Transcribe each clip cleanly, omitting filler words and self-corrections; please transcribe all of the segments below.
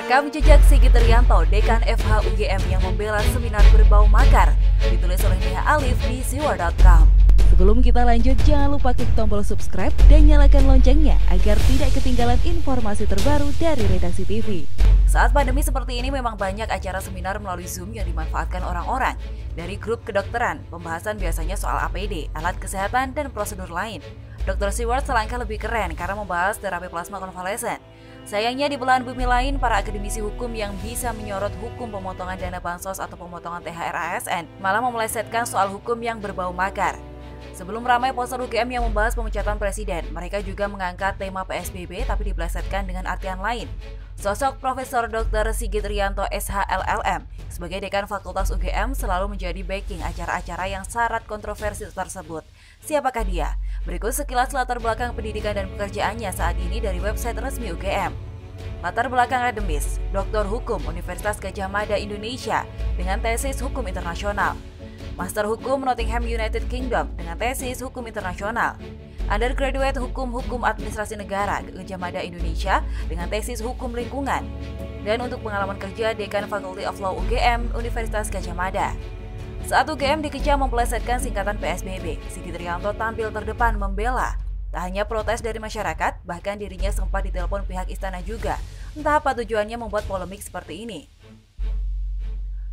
Rekam jejak Sigit Rianto, Dekan FH UGM yang membela seminar berbau makar, ditulis oleh Nia Alif di siwar.com. Sebelum kita lanjut, jangan lupa klik tombol subscribe dan nyalakan loncengnya agar tidak ketinggalan informasi terbaru dari Redaksi TV. Saat pandemi seperti ini memang banyak acara seminar melalui Zoom yang dimanfaatkan orang-orang. Dari grup kedokteran, pembahasan biasanya soal APD, alat kesehatan, dan prosedur lain. Dr. Seward selangkah lebih keren karena membahas terapi plasma konvalesen. Sayangnya di belahan bumi lain, para akademisi hukum yang bisa menyorot hukum pemotongan dana bansos atau pemotongan THR ASN malah memelesetkan soal hukum yang berbau makar. Sebelum ramai poster UGM yang membahas pemecatan presiden, mereka juga mengangkat tema PSBB tapi dipelesetkan dengan artian lain. Sosok Profesor Dr. Sigit Rianto SHLLM sebagai Dekan Fakultas UGM selalu menjadi backing acara-acara yang syarat kontroversi tersebut. Siapakah dia? Berikut sekilas latar belakang pendidikan dan pekerjaannya saat ini dari website resmi UGM. Latar belakang akademis, Doktor Hukum Universitas Gadjah Mada Indonesia dengan tesis Hukum Internasional. Master Hukum Nottingham United Kingdom dengan tesis Hukum Internasional. Undergraduate Hukum Administrasi Negara Gadjah Mada Indonesia dengan tesis Hukum Lingkungan. Dan untuk pengalaman kerja, Dekan Faculty of Law UGM Universitas Gadjah Mada. Saat UGM dikecam mempelesetkan singkatan PSBB, Sigit Rianto tampil terdepan membela. Tak hanya protes dari masyarakat, bahkan dirinya sempat ditelepon pihak istana juga. Entah apa tujuannya membuat polemik seperti ini.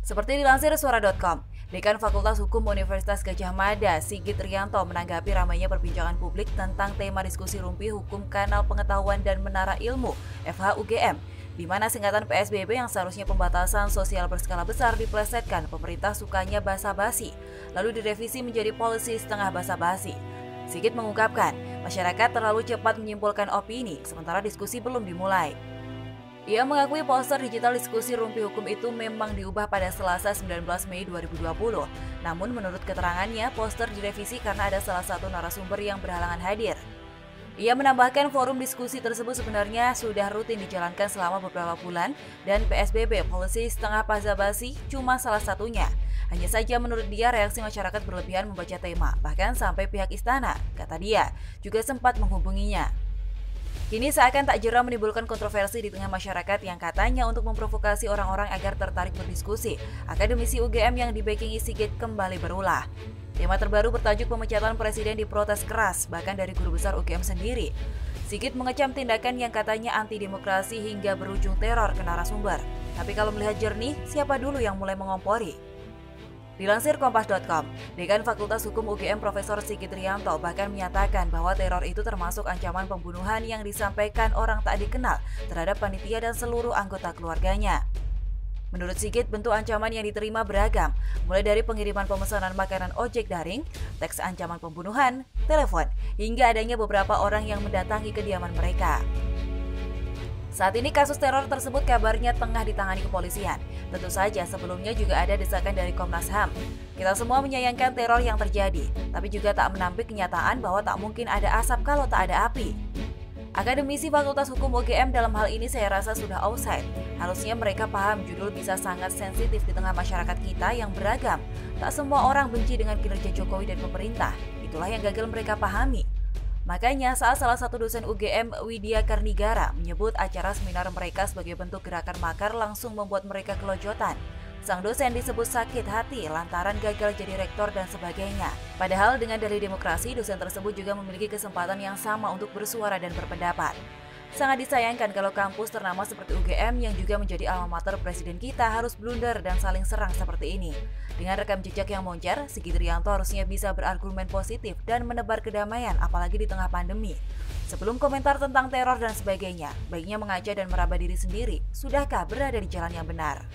Seperti dilansir suara.com, Dekan Fakultas Hukum Universitas Gadjah Mada, Sigit Rianto menanggapi ramainya perbincangan publik tentang tema diskusi rumpi hukum Kanal Pengetahuan dan Menara Ilmu FH UGM, di mana singkatan PSBB yang seharusnya pembatasan sosial berskala besar dipelesetkan pemerintah sukanya basa-basi, lalu direvisi menjadi polisi setengah basa-basi. Sigit mengungkapkan, masyarakat terlalu cepat menyimpulkan opini, sementara diskusi belum dimulai. Ia mengakui poster digital diskusi rumpi hukum itu memang diubah pada Selasa 19 Mei 2020. Namun menurut keterangannya, poster direvisi karena ada salah satu narasumber yang berhalangan hadir. Ia menambahkan forum diskusi tersebut sebenarnya sudah rutin dijalankan selama beberapa bulan dan PSBB polisi setengah basa-basi cuma salah satunya. Hanya saja menurut dia reaksi masyarakat berlebihan membaca tema, bahkan sampai pihak istana, kata dia, juga sempat menghubunginya. Kini seakan tak jera menimbulkan kontroversi di tengah masyarakat yang katanya untuk memprovokasi orang-orang agar tertarik berdiskusi. Akademisi UGM yang dibackingi Sigit kembali berulah. Tema terbaru bertajuk pemecatan presiden diprotes keras, bahkan dari guru besar UGM sendiri. Sigit mengecam tindakan yang katanya anti-demokrasi hingga berujung teror ke narasumber. Tapi kalau melihat jernih, siapa dulu yang mulai mengompori? Dilansir Kompas.com, Dekan Fakultas Hukum UGM Profesor Sigit Rianto bahkan menyatakan bahwa teror itu termasuk ancaman pembunuhan yang disampaikan orang tak dikenal terhadap panitia dan seluruh anggota keluarganya. Menurut Sigit, bentuk ancaman yang diterima beragam, mulai dari pengiriman pemesanan makanan ojek daring, teks ancaman pembunuhan, telepon, hingga adanya beberapa orang yang mendatangi kediaman mereka. Saat ini kasus teror tersebut kabarnya tengah ditangani kepolisian. Tentu saja sebelumnya juga ada desakan dari Komnas HAM. Kita semua menyayangkan teror yang terjadi, tapi juga tak menampik kenyataan bahwa tak mungkin ada asap kalau tak ada api. Akademisi Fakultas Hukum UGM dalam hal ini saya rasa sudah offside. Harusnya mereka paham judul bisa sangat sensitif di tengah masyarakat kita yang beragam. Tak semua orang benci dengan kinerja Jokowi dan pemerintah. Itulah yang gagal mereka pahami. Makanya saat salah satu dosen UGM, Widya Karnigara, menyebut acara seminar mereka sebagai bentuk gerakan makar langsung membuat mereka kelojotan. Sang dosen disebut sakit hati lantaran gagal jadi rektor dan sebagainya. Padahal dengan dalih demokrasi, dosen tersebut juga memiliki kesempatan yang sama untuk bersuara dan berpendapat. Sangat disayangkan kalau kampus ternama seperti UGM yang juga menjadi alma mater presiden kita harus blunder dan saling serang seperti ini. Dengan rekam jejak yang moncer, Sigit Rianto harusnya bisa berargumen positif dan menebar kedamaian apalagi di tengah pandemi. Sebelum komentar tentang teror dan sebagainya, baiknya mengaca dan meraba diri sendiri. Sudahkah berada di jalan yang benar?